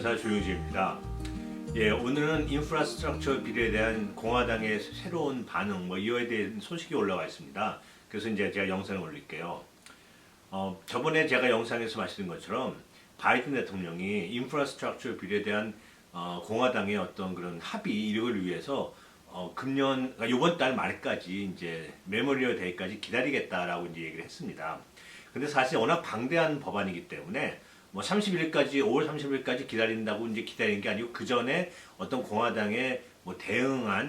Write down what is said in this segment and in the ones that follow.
변호사 조용지입니다. 예, 오늘은 인프라스트럭처 비리에 대한 공화당의 새로운 반응, 이거에 대한 소식이 올라와 있습니다. 그래서 이제 제가 영상을 올릴게요. 저번에 제가 영상에서 말씀드린 것처럼 바이든 대통령이 인프라스트럭처 비리에 대한 공화당의 어떤 그런 합의 이력을 위해서 금년, 그러니까 이번 달 말까지 이제 메모리얼 데이까지 기다리겠다라고 이제 얘기를 했습니다. 근데 사실 워낙 방대한 법안이기 때문에 30일까지, 5월 30일까지 기다린다고 이제 기다리는 게 아니고 그 전에 어떤 공화당의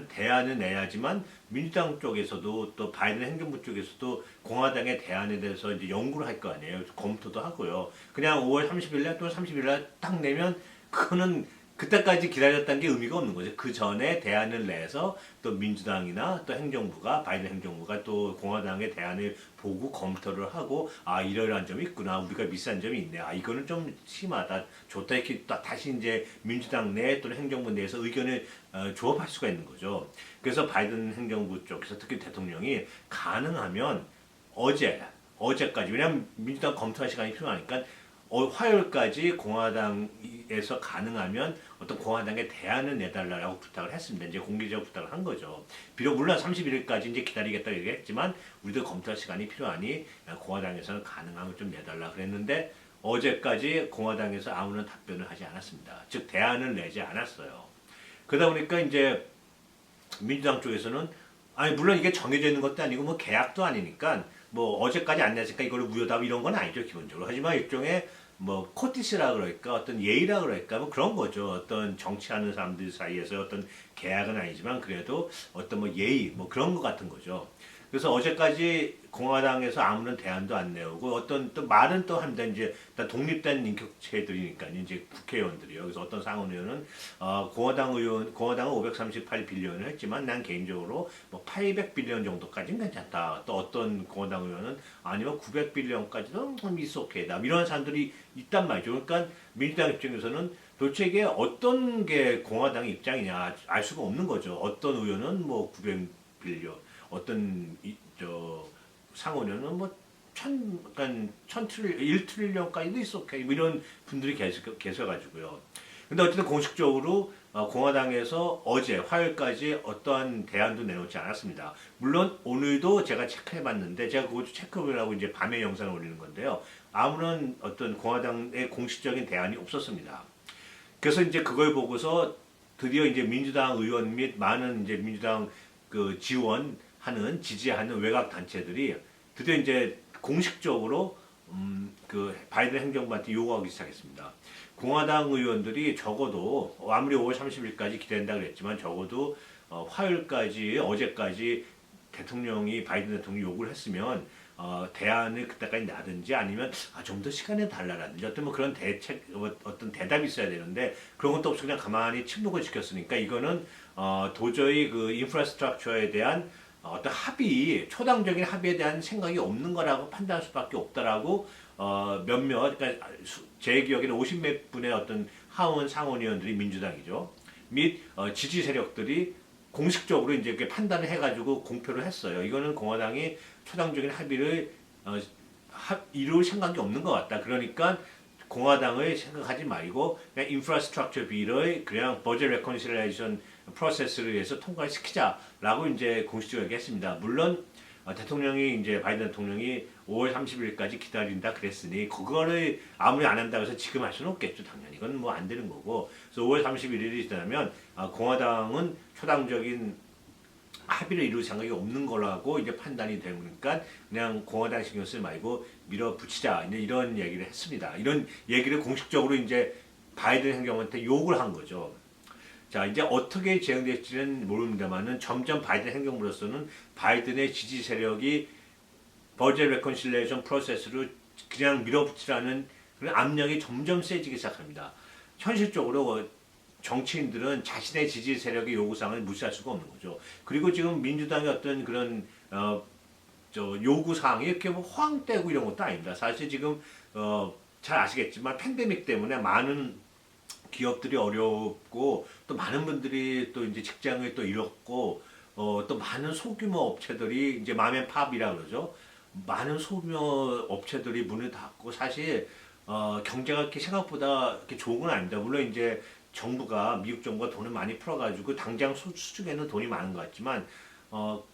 대안을 내야지만 민주당 쪽에서도 또 바이든 행정부 쪽에서도 공화당의 대안에 대해서 이제 연구를 할 거 아니에요. 검토도 하고요. 그냥 5월 30일날 또 30일날 딱 내면 그거는 그때까지 기다렸다는 게 의미가 없는 거죠. 그 전에 대안을 내서 또 민주당이나 또 행정부가, 바이든 행정부가 또 공화당의 대안을 보고 검토를 하고, 이러이러한 점이 있구나. 우리가 미스한 점이 있네. 이거는 좀 심하다. 좋다. 이렇게 다시 이제 민주당 내 또는 행정부 내에서 의견을 조합할 수가 있는 거죠. 그래서 바이든 행정부 쪽에서 특히 대통령이 가능하면 어제까지, 왜냐하면 민주당 검토할 시간이 필요하니까 화요일까지 공화당에서 가능하면 어떤 공화당의 대안을 내달라고 부탁을 했습니다. 이제 공개적으로 부탁을 한 거죠. 비록 물론 31일까지 이제 기다리겠다고 얘기했지만 우리도 검토할 시간이 필요하니 공화당에서는 가능하면 좀 내달라 그랬는데 어제까지 공화당에서 아무런 답변을 하지 않았습니다. 즉 대안을 내지 않았어요. 그러다 보니까 이제 민주당 쪽에서는 물론 이게 정해져 있는 것도 아니고 계약도 아니니까 어제까지 안 냈으니까 이걸 무효다 이런 건 아니죠 기본적으로. 하지만 일종의 코티스라 그럴까 어떤 예의라 그럴까 그런 거죠. 어떤 정치하는 사람들 사이에서 어떤 계약은 아니지만 그래도 어떤 예의 그런 거 같은 거죠. 그래서 어제까지 공화당에서 아무런 대안도 안 내오고 어떤 또 말은 또 합니다. 이제 다 독립된 인격체들이니까 이제 국회의원들이요. 그래서 어떤 상원 의원은 공화당은 538빌리언을 했지만 난 개인적으로 800빌리언 정도까지는 괜찮다. 또 어떤 공화당 의원은 아니면 900빌리언까지도 미스오케이다. 이런 사람들이 있단 말이죠. 그러니까 민주당 입장에서는 도대체 이게 어떤 게 공화당의 입장이냐 알 수가 없는 거죠. 어떤 의원은 900빌리언 어떤 상원에는 그러니까 1트릴리언까지도 있었게 이런 분들이 계셔가지고요. 근데 어쨌든 공식적으로 공화당에서 어제 화요일까지 어떠한 대안도 내놓지 않았습니다. 물론 오늘도 제가 체크해봤는데 제가 그것도 체크해보려고 이제 밤에 영상을 올리는 건데요. 아무런 어떤 공화당의 공식적인 대안이 없었습니다. 그래서 이제 그걸 보고서 드디어 이제 민주당 의원 및 많은 이제 민주당 지지하는 외곽 단체들이 드디어 이제 공식적으로 바이든 행정부한테 요구하기 시작했습니다. 공화당 의원들이 적어도 아무리 5월 30일까지 기다린다 그랬지만 적어도 화요일까지 어제까지 바이든 대통령이 요구를 했으면 대안을 그때까지 나든지 아니면 좀 더 시간을 달라라든지 어떤 그런 어떤 대답이 있어야 되는데 그런 것도 없이 그냥 가만히 침묵을 지켰으니까 이거는 도저히 그 인프라스트럭처에 대한 어떤 초당적인 합의에 대한 생각이 없는 거라고 판단할 수밖에 없다라고 그러니까 제 기억에는 50몇 분의 어떤 하원 상원 의원들이 민주당이죠. 및 지지 세력들이 공식적으로 이제 이렇게 판단을 해가지고 공표를 했어요. 이거는 공화당이 초당적인 합의를 이룰 생각이 없는 것 같다. 그러니까 공화당을 생각하지 말고 그냥 인프라스트럭처 비를 그냥 버젯 레컨실레이션 프로세스를 위해서 통과를 시키자라고 이제 공식적으로 얘기했습니다. 물론 바이든 대통령이 5월 30일까지 기다린다 그랬으니 그거를 아무리 안 한다고 해서 지금 할 수는 없겠죠. 당연히 이건 안 되는 거고. 그래서 5월 31일이 지나면 공화당은 초당적인 합의를 이룰 생각이 없는 거라고 이제 판단이 되니까 그냥 공화당 신경 쓰지 말고 밀어붙이자 이제 이런 얘기를 했습니다. 이런 얘기를 공식적으로 이제 바이든 행정부한테 욕을 한 거죠. 자, 이제 어떻게 진행될지는 모릅니다만은 점점 바이든 행정부로서는 바이든의 지지 세력이 버젯 레컨실레이션 프로세스로 그냥 밀어붙이라는 그런 압력이 점점 세지기 시작합니다. 현실적으로 정치인들은 자신의 지지 세력의 요구사항을 무시할 수가 없는 거죠. 그리고 지금 민주당의 어떤 그런 요구사항이 이렇게 호황되고 이런 것도 아닙니다. 사실 지금 잘 아시겠지만 팬데믹 때문에 많은 기업들이 어렵고 또 많은 분들이 또 이제 직장을 또 잃었고 또 많은 소규모 업체들이 이제 맘앤팝이라 그러죠. 많은 소규모 업체들이 문을 닫고 사실 경제가 이렇게 생각보다 이렇게 좋은 건 아닙니다. 물론 이제 미국 정부가 돈을 많이 풀어가지고 당장 수중에는 돈이 많은 것 같지만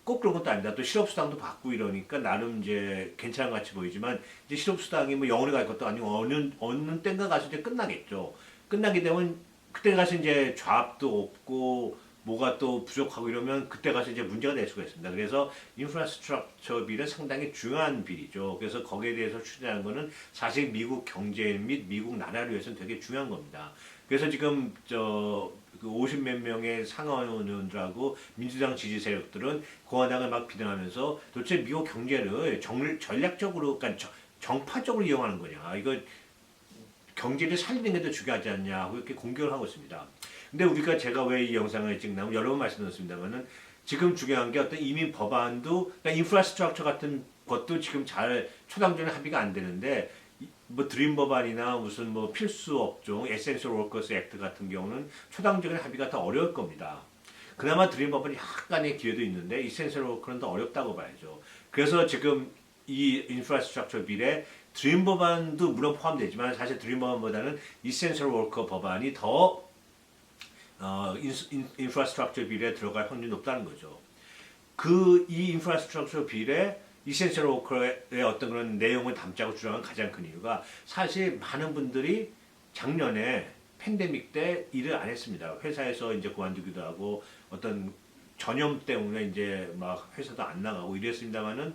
꼭 그런 것도 아닙니다. 또 실업수당도 받고 이러니까 나름 이제 괜찮은 것 같이 보이지만 이제 실업수당이 뭐 영원히 갈 것도 아니고 어느 땐가 가서 이제 끝나겠죠. 끝나게 되면 그때 가서 이제 잡도 없고 뭐가 또 부족하고 이러면 그때 가서 이제 문제가 될 수가 있습니다. 그래서 인프라스트럭처 빌은 상당히 중요한 빌이죠. 그래서 거기에 대해서 추진하는 거는 사실 미국 경제 및 미국 나라를 위해서는 되게 중요한 겁니다. 그래서 지금 그 50 몇 명의 상원 의원들하고 민주당 지지 세력들은 공화당을 막 비난하면서 도대체 미국 경제를 전략적으로, 그러니까 정파적으로 이용하는 거냐. 이거 경제를 살리는 게 더 중요하지 않냐. 이렇게 공격을 하고 있습니다. 근데 제가 왜 이 영상을 찍냐면 여러 번 말씀드렸습니다만은 지금 중요한 게 어떤 이민 법안도, 그러니까 인프라스트럭처 같은 것도 지금 잘 초당적인 합의가 안 되는데 뭐 드림 법안이나 무슨 뭐 필수 업종, 에센셜 워커스 액트 같은 경우는 초당적인 합의가 더 어려울 겁니다. 그나마 드림 법안이 약간의 기회도 있는데 에센셜 워커는 더 어렵다고 봐야죠. 그래서 지금 이 인프라스트럭처 빌에 드림 법안도 물론 포함되지만 사실 드림 법안보다는 에센셜 워커 법안이 더 인프라스트럭처 빌에 들어갈 확률이 높다는 거죠. 이 인프라스트럭처 빌에 이센셜 워커의 어떤 그런 내용을 담자고 주장한 가장 큰 이유가 사실 많은 분들이 작년에 팬데믹 때 일을 안 했습니다. 회사에서 이제 그만두기도 하고 어떤 전염 때문에 이제 막 회사도 안 나가고 이랬습니다만은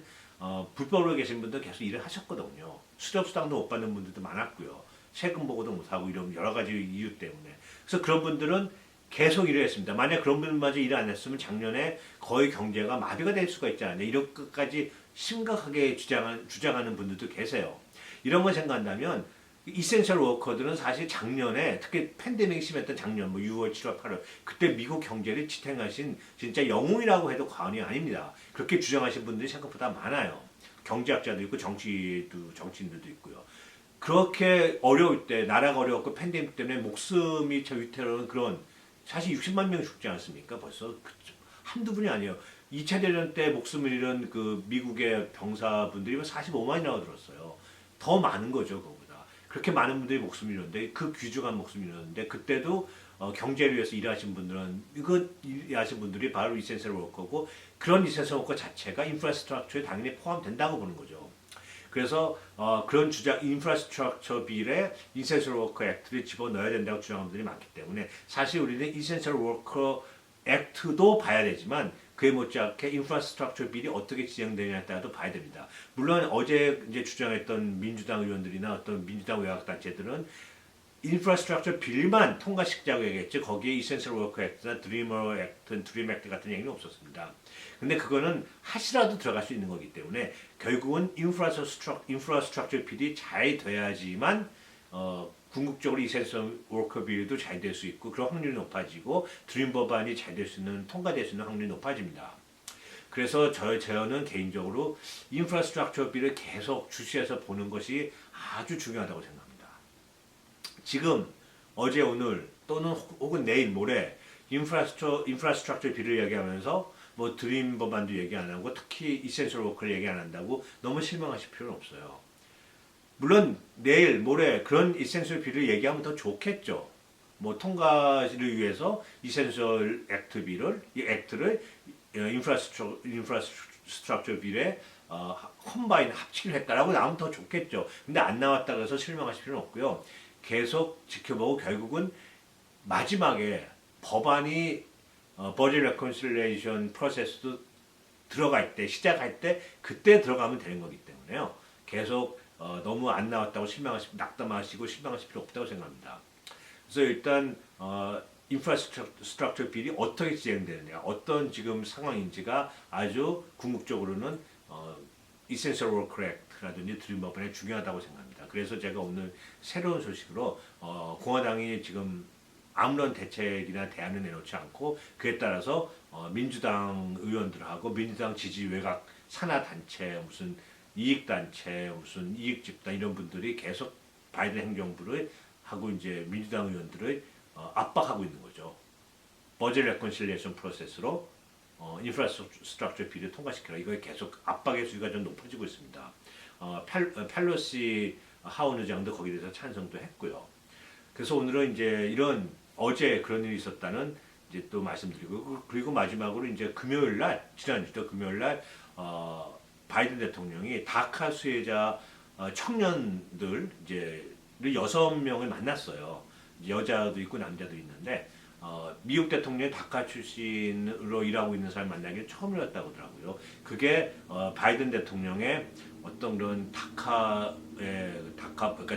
불법으로 계신 분들 계속 일을 하셨거든요. 수렵수당도 못 받는 분들도 많았고요. 세금 보고도 못 하고 이런 여러 가지 이유 때문에. 그래서 그런 분들은 계속 일을 했습니다. 만약 그런 분들마저 일을 안 했으면 작년에 거의 경제가 마비가 될 수가 있지 않냐. 이런 것까지 심각하게 주장하는 분들도 계세요. 이런 걸 생각한다면 이센셜 워커들은 사실 작년에 특히 팬데믹이 심했던 작년 뭐 6월, 7월, 8월 그때 미국 경제를 지탱하신 진짜 영웅이라고 해도 과언이 아닙니다. 그렇게 주장하신 분들이 생각보다 많아요. 경제학자도 있고 정치인들도 있고요. 그렇게 어려울 때 나라가 어려웠고 팬데믹 때문에 목숨이 위태로운 그런 사실 60만 명이 죽지 않습니까? 벌써 한두 분이 아니에요. 2차 대전 때 목숨을 잃은 그 미국의 병사분들이 45만이라고 들었어요. 더 많은 거죠, 그거보다. 그렇게 많은 분들이 목숨을 잃었는데 그 귀중한 목숨을 잃었는데 그때도 경제를 위해서 일하신 분들은 일하신 분들이 바로 이센셜 워커고 그런 이센셜 워커 자체가 인프라스트럭처에 당연히 포함된다고 보는 거죠. 그래서 그런 인프라스트럭처 빌에 이센셜 워커 액트를 집어넣어야 된다고 주장하는 분들이 많기 때문에 사실 우리는 이센셜 워커 액트도 봐야 되지만 그에 못지않게 인프라스트럭처 빌이 어떻게 진행되냐에 따라도 봐야 됩니다. 물론 어제 이제 주장했던 민주당 의원들이나 어떤 민주당 외곽 단체들은 인프라스트럭처 빌만 통과시키자고 얘기했지 거기에 이센셜 워커 액트나 드림 액트 같은 얘기는 없었습니다. 근데 그거는 하시라도 들어갈 수 있는 거기 때문에 결국은 인프라스트럭처 빌이 잘 돼야지만 궁극적으로 이센셜 워커 빌도 잘 될 수 있고 그런 확률이 높아지고 드림 법안이 잘 될 수 있는 통과될 수 있는 확률이 높아집니다. 그래서 저는 개인적으로 인프라스트럭처 빌을 계속 주시해서 보는 것이 아주 중요하다고 생각합니다. 지금 어제 오늘 또는 혹은 내일 모레 인프라스트럭처 빌을 얘기하면서 뭐 드림 법안도 얘기 안 하고 특히 이센셜 워커를 얘기 안 한다고 너무 실망하실 필요는 없어요. 물론 내일 모레 그런 이센셜 빌을 얘기하면 더 좋겠죠. 뭐 통과를 위해서 이센셜 이 액트를 인프라스트럭처 빌에 컴바인 합치를 했다라고 나오면 더 좋겠죠. 근데 안 나왔다고 해서 실망하실 필요는 없고요. 계속 지켜보고 결국은 마지막에 법안이 버짓 레컨실레이션 프로세스도 들어갈 때 시작할 때 그때 들어가면 되는 거기 때문에요. 계속 너무 안 나왔다고 낙담하시고 실망하실 필요 없다고 생각합니다. 그래서 일단 인프라스트럭처 빌이 어떻게 진행되느냐, 어떤 지금 상황인지가 아주 궁극적으로는 이센셜 워커 액트라든지 드림 법안이 중요하다고 생각합니다. 그래서 제가 오늘 새로운 소식으로 공화당이 지금 아무런 대책이나 대안을 내놓지 않고 그에 따라서 민주당 의원들하고 민주당 지지 외곽 산하 단체 무슨 이익 단체 무슨 이익 집단 이런 분들이 계속 바이든 행정부를 하고 이제 민주당 의원들을 압박하고 있는 거죠. 버젯 레컨실리에이션 프로세스로 인프라스트럭처 빌을 통과시키라. 이거에 계속 압박의 수위가 좀 높아지고 있습니다. 펠로시 하원 의장도 거기에 대해서 찬성도 했고요. 그래서 오늘은 이제 이런 어제 그런 일이 있었다는 이제 또 말씀드리고, 그리고 마지막으로 이제 금요일 날, 지난주도 금요일 날 바이든 대통령이 다카 수혜자 청년들 이제 6명을 만났어요. 여자도 있고 남자도 있는데 미국 대통령이 다카 출신으로 일하고 있는 사람 만나기는 처음이었다고 하더라고요. 그게 바이든 대통령의 어떤 그런 그러니까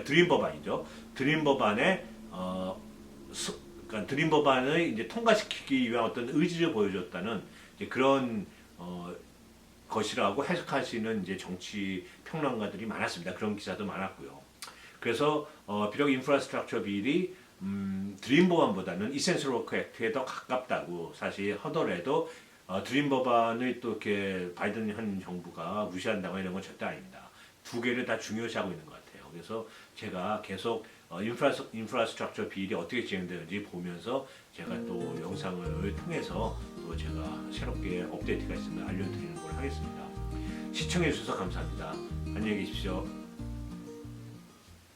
드림 법안이죠. 드림 법안에 그러니까 드림 법안을 이제 통과시키기 위한 어떤 의지를 보여줬다는 이제 그런 것이라고 해석하시는 이제 정치 평론가들이 많았습니다. 그런 기사도 많았고요. 그래서 비록 인프라스트럭처 빌이 드림 법안보다는 이센셜 워커 액트에 더 가깝다고 사실 하더라도 드림 법안을 또 이렇게 바이든 현 정부가 무시한다거나 이런 건 절대 아닙니다. 두 개를 다 중요시하고 있는 것 같아요. 그래서 제가 계속 인프라스트럭처 빌이 어떻게 진행되는지 보면서 제가 또 영상을 통해서 또 제가 새롭게 업데이트가 있으면 알려드리는 걸 하겠습니다. 시청해 주셔서 감사합니다. 안녕히 계십시오.